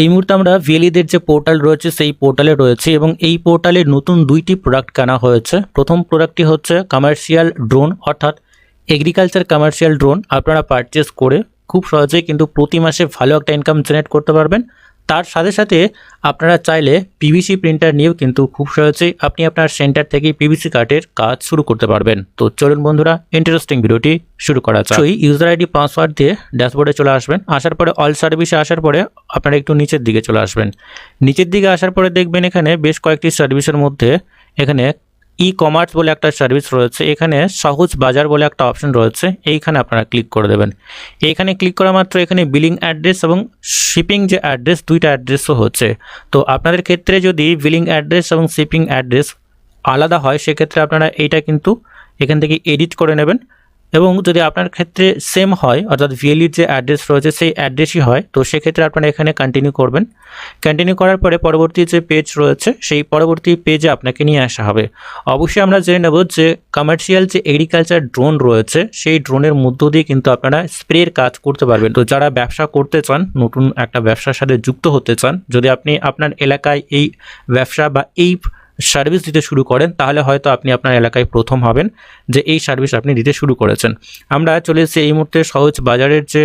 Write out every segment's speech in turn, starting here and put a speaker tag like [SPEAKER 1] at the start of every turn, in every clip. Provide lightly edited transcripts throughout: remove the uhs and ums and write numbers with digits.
[SPEAKER 1] এই মুহূর্তে আমরা ভিএলইদের যে পোর্টাল রয়েছে সেই পোর্টালে রয়েছে এবং এই পোর্টালে নতুন দুইটি প্রোডাক্ট কেনা হয়েছে। প্রথম প্রোডাক্টটি হচ্ছে কমার্শিয়াল ড্রোন, অর্থাৎ এগ্রিকালচার কমার্শিয়াল ড্রোন আপনারা পারচেস করে খুব সহজেই কিন্তু প্রতি মাসে ভালো একটা ইনকাম জেনারেট করতে পারবেন। তার সাথে সাথে আপনারা চাইলে পিভিসি প্রিন্টার নিয়েও কিন্তু খুব সহজেই আপনি আপনার সেন্টার থেকে পিভিসি কার্ডের কাজ শুরু করতে পারবেন। তো চলুন বন্ধুরা, ইন্টারেস্টিং ভিডিওটি শুরু করা যাক। ইউজার আইডি পাসওয়ার্ড দিয়ে ড্যাশবোর্ডে চলে আসবেন। আসার পরে অল সার্ভিসে আসার পরে আপনারা একটু নিচের দিকে চলে আসবেন। নিচের দিকে আসার পরে দেখবেন এখানে বেশ কয়েকটি সার্ভিসের মধ্যে এখানে ই কমার্স বলে একটা সার্ভিস রয়েছে, এখানে সহজ বাজার বলে একটা অপশন রয়েছে, এইখানে আপনারা ক্লিক করে দেবেন। এইখানে ক্লিক করা মাত্র এখানে বিলিং অ্যাড্রেস এবং শিপিং যে অ্যাড্রেস, দুইটা অ্যাড্রেসও হচ্ছে। তো আপনাদের ক্ষেত্রে যদি বিলিং অ্যাড্রেস এবং শিপিং অ্যাড্রেস আলাদা হয় সেক্ষেত্রে আপনারা এইটা কিন্তু এখান থেকে এডিট করে নেবেন, এবং যদি আপনার ক্ষেত্রে সেম হয় অর্থাৎ ভিএলইর যে অ্যাড্রেস রয়েছে সেই অ্যাড্রেসই হয় তো সেক্ষেত্রে আপনারা এখানে কন্টিনিউ করবেন। কন্টিনিউ করার পরে পরবর্তী যে পেজ রয়েছে সেই পরবর্তী পেজে আপনাকে নিয়ে আসা হবে। অবশ্যই আমরা জেনে নেব যে কমার্শিয়াল যে এগ্রিকালচার ড্রোন রয়েছে সেই ড্রোনের মধ্য দিয়ে কিন্তু আপনারা স্প্রের কাজ করতে পারবেন। তো যারা ব্যবসা করতে চান, নতুন একটা ব্যবসার সাথে যুক্ত হতে চান, যদি আপনি আপনার এলাকায় এই ব্যবসা বা এই সার্ভিস দিতে শুরু করেন তাহলে হয়তো আপনি আপনার এলাকায় প্রথম হবেন যে এই সার্ভিস আপনি দিতে শুরু করেছেন। আমরা চলে এসেছি এই মুহূর্তে সহজ বাজারের যে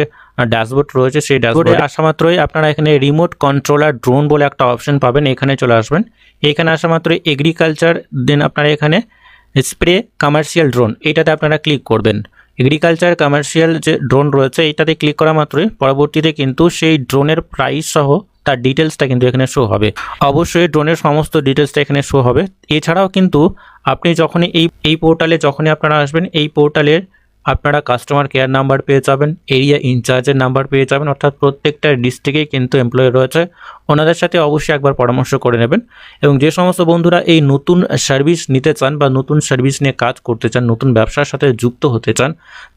[SPEAKER 1] ড্যাশবোর্ড রয়েছে সেই ড্যাশবোর্ডে আসা মাত্রই আপনারা এখানে রিমোট কন্ট্রোলার ড্রোন বলে একটা অপশন পাবেন, এখানে চলে আসবেন। এখানে আসা মাত্রই এগ্রিকালচার, দেন আপনারা এখানে স্প্রে কমার্শিয়াল ড্রোন এইটাতে আপনারা ক্লিক করবেন। এগ্রিকালচার কমার্শিয়াল যে ড্রোন রয়েছে এইটাতে ক্লিক করা মাত্রই পরবর্তীতে কিন্তু সেই ড্রোনের প্রাইস সহ তার ডিটেলসটা কিন্তু এখানে শো হবে। অবশ্যই ড্রোনের সমস্ত ডিটেলসটা এখানে শো হবে। এছাড়াও কিন্তু আপনি যখনই এই পোর্টালে যখনই আপনারা আসবেন, এই পোর্টালের আপনারা কাস্টমার কেয়ার নাম্বার পেয়ে যাবেন, এরিয়া ইনচার্জের নাম্বার পেয়ে যাবেন, অর্থাৎ প্রত্যেকটা ডিস্ট্রিক্টেই কিন্তু এমপ্লয়ি রয়েছে, ওনাদের সাথে অবশ্যই একবার পরামর্শ করে নেবেন। এবং যে সমস্ত বন্ধুরা এই নতুন সার্ভিস নিতে চান বা নতুন সার্ভিস নিয়ে কাজ করতে চান, নতুন ব্যবসার সাথে যুক্ত হতে চান,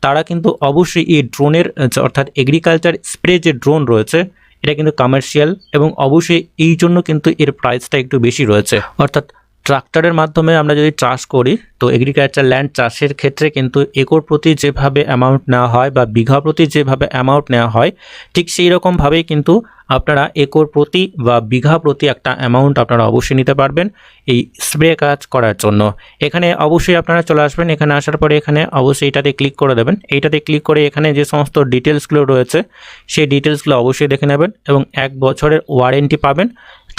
[SPEAKER 1] তারা কিন্তু অবশ্যই এই ড্রোনের অর্থাৎ এগ্রিকালচার স্প্রে যে ড্রোন রয়েছে এটা কিন্তু কমার্শিয়াল, এবং অবশ্যই এই জন্য কিন্তু এর প্রাইসটা একটু বেশি রয়েছে। অর্থাৎ ট্রাক্টরের মাধ্যমে আমরা যদি চাষ করি তো এগ্রিকালচার ল্যান্ড চাষের ক্ষেত্রে কিন্তু একর প্রতি যেভাবে অ্যামাউন্ট নেওয়া হয় বা বিঘা প্রতি যেভাবে অ্যামাউন্ট নেওয়া হয় ঠিক সেই রকমভাবেই কিন্তু আপনারা একর প্রতি বা বিঘা প্রতি একটা অ্যামাউন্ট আপনারা অবশ্যই নিতে পারবেন এই স্প্রে কাজ করার জন্য। এখানে অবশ্যই আপনারা চলে আসবেন। এখানে আসার পরে এখানে অবশ্যই এইটাতে ক্লিক করে দেবেন। এইটাতে ক্লিক করে এখানে যে সমস্ত ডিটেলসগুলো রয়েছে সেই ডিটেলসগুলো অবশ্যই দেখে নেবেন এবং 1 বছরের ওয়ারেন্টি পাবেন।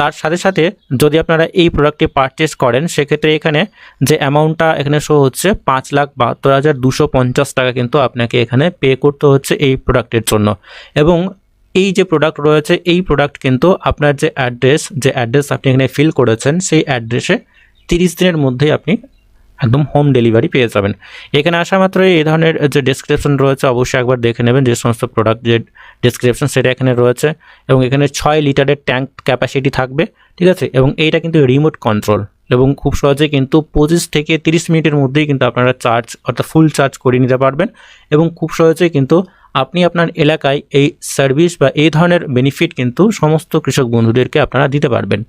[SPEAKER 1] তার সাথে সাথে যদি আপনারা এই প্রোডাক্টটি পারচেস করেন সেক্ষেত্রে এখানে যে অ্যামাউন্টটা এখানে শো হচ্ছে 5,72,250 টাকা কিন্তু আপনাকে এখানে পে করতে হচ্ছে এই প্রোডাক্টের জন্য। এবং এই যে প্রোডাক্ট রয়েছে এই প্রোডাক্ট কিন্তু আপনার যে অ্যাড্রেস আপনি এখানে ফিল করেছেন সেই অ্যাড্রেসে 30 দিনের মধ্যেই আপনি একদম হোম ডেলিভারি পেয়ে যাবেন। এখানে আসা মাত্র এই ধরনের যে ডেসক্রিপশন রয়েছে অবশ্যই একবার দেখে নেবেন, যে সমস্ত প্রোডাক্ট যে ডেসক্রিপশন সেটা এখানে রয়েছে, এবং এখানে 6 লিটারের ট্যাঙ্ক ক্যাপাসিটি থাকবে, ঠিক আছে। এবং এইটা কিন্তু রিমোট কন্ট্রোল, এবং খুব সহজে কিন্তু 25 থেকে 30 মিনিটের মধ্যেই কিন্তু আপনারা চার্জ অর্থাৎ ফুল চার্জ করে নিতে পারবেন, এবং খুব সহজেই কিন্তু আপনি আপনার এলাকায় এই সার্ভিস বা এই ধরনের বেনিফিট কিন্তু সমস্ত কৃষক বন্ধুদেরকে আপনারা দিতে পারবেন।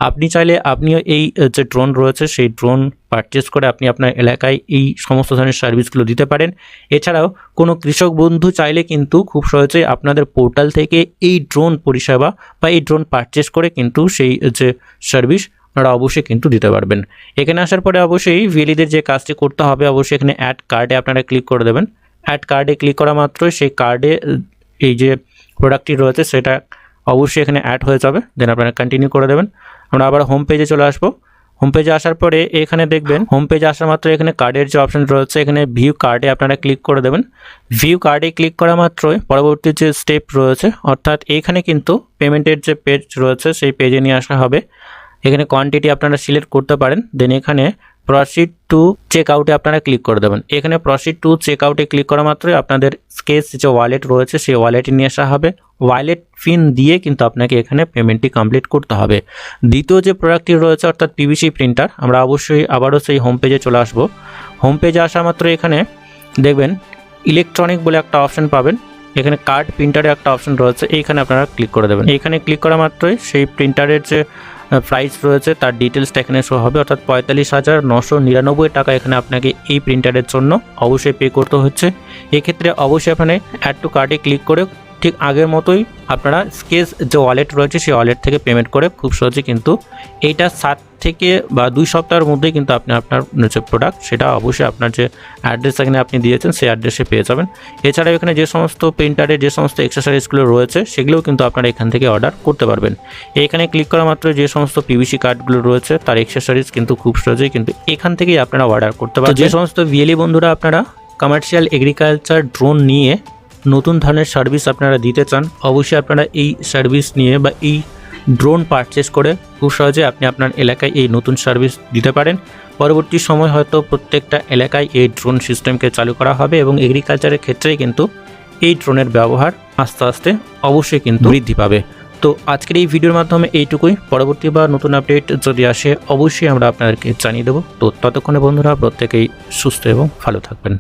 [SPEAKER 1] আপনি চাইলে আপনিও এই যে ড্রোন রয়েছে সেই ড্রোন পারচেস করে আপনি আপনার এলাকায় এই সমস্ত ধরনের সার্ভিসগুলো দিতে পারেন। এছাড়াও কোনো কৃষক বন্ধু চাইলে কিন্তু খুব সহজেই আপনাদের পোর্টাল থেকে এই ড্রোন পরিষেবা বা এই ড্রোন পারচেস করে কিন্তু সেই যে সার্ভিস আপনারা অবশ্যই কিন্তু দিতে পারবেন। এখানে আসার পরে অবশ্যই ভিএলইদের যে কাজটি করতে হবে অবশ্যই এখানে অ্যাড কার্ডে আপনারা ক্লিক করে দেবেন। অ্যাড কার্ডে ক্লিক করা মাত্রই সেই কার্ডে এই যে প্রোডাক্টটি রয়েছে সেটা অবশ্যই এখানে অ্যাড হয়ে যাবে, দেন আপনারা কন্টিনিউ করে দেবেন। আমরা আবার হোম পেজে চলে আসবো। হোম পেজে আসার পরে এখানে দেখবেন হোম পেজে আসা মাত্র এখানে কার্ডের যে অপশন রয়েছে এখানে ভিউ কার্ডে আপনারা ক্লিক করে দেবেন। ভিউ কার্ডে ক্লিক করা মাত্রই পরবর্তী যে স্টেপ রয়েছে অর্থাৎ এখানে কিন্তু পেমেন্টের যে পেজ রয়েছে সেই পেজে নিয়ে আসা হবে। এখানে কোয়ান্টিটি আপনারা সিলেক্ট করতে পারেন, দেন এখানে প্রসিড টু চেক আউটে আপনারা ক্লিক করে দেবেন। এখানে প্রসিড টু চেক আউটে ক্লিক করা মাত্রই আপনাদের স্কেচ যে ওয়ালেট রয়েছে সেই ওয়ালেটে নিয়ে আসা হবে। ওয়ালেট পিন দিয়ে কিন্তু আপনাকে এখানে পেমেন্টটি কমপ্লিট করতে হবে। দ্বিতীয় যে প্রোডাক্টটি রয়েছে অর্থাৎ পিভিসি প্রিন্টার, আমরা অবশ্যই আবারও সেই হোম পেজে চলে আসব। হোম পেজে আসা মাত্র এখানে দেখবেন ইলেকট্রনিক বলে একটা অপশন পাবেন, এখানে কার্ড প্রিন্টারের একটা অপশন রয়েছে, এইখানে আপনারা ক্লিক করে দেবেন। এইখানে ক্লিক করা মাত্রই সেই প্রিন্টারের যে প্রাইস রয়েছে তার ডিটেলসটা এখানে শো হবে, অর্থাৎ 45,999 টাকা এখানে আপনাকে এই প্রিন্টারের জন্য অবশ্যই পে করতে হচ্ছে। এক্ষেত্রে অবশ্যই এখানে অ্যাড টু কার্টে ক্লিক করে ঠিক আগের মতোই আপনারা স্কেচ যে ওয়ালেট রয়েছে সেই ওয়ালেট থেকে পেমেন্ট করে খুব সহজে কিন্তু এইটা 7 থেকে বা 2 সপ্তাহের মধ্যেই কিন্তু আপনি আপনার যে প্রোডাক্ট সেটা অবশ্যই আপনার যে অ্যাড্রেস এখানে আপনি দিয়েছেন সেই অ্যাড্রেসে পেয়ে যাবেন। এছাড়াও এখানে যে সমস্ত প্রিন্টারের যে সমস্ত এক্সেসরিজগুলো রয়েছে সেগুলোও কিন্তু আপনারা এখান থেকে অর্ডার করতে পারবেন। এখানে ক্লিক করা মাত্র যে সমস্ত পিভিসি কার্ডগুলো রয়েছে তার এক্সেসরিজ কিন্তু খুব সহজেই কিন্তু এখান থেকেই আপনারা অর্ডার করতে পারবেন। যে সমস্ত ভিএলই বন্ধুরা আপনারা কমার্শিয়াল এগ্রিকালচার ড্রোন নিয়ে নতুন ধরনের সার্ভিস আপনারা দিতে চান, অবশ্যই আপনারা এই সার্ভিস নিয়ে বা এই ড্রোন পারচেস করে খুব সহজে আপনি আপনার এলাকায় এই নতুন সার্ভিস দিতে পারেন। পরবর্তী সময় হয়তো প্রত্যেকটা এলাকায় এই ড্রোন সিস্টেমকে চালু করা হবে এবং এগ্রিকালচারের ক্ষেত্রেই কিন্তু এই ড্রোনের ব্যবহার আস্তে আস্তে অবশ্যই কিন্তু বৃদ্ধি পাবে। তো আজকের এই ভিডিওর মাধ্যমে এইটুকুই। পরবর্তী বা নতুন আপডেট যদি আসে অবশ্যই আমরা আপনাদেরকে জানিয়ে দেবো। তো ততক্ষণে বন্ধুরা প্রত্যেকেই সুস্থ এবং ভালো থাকবেন।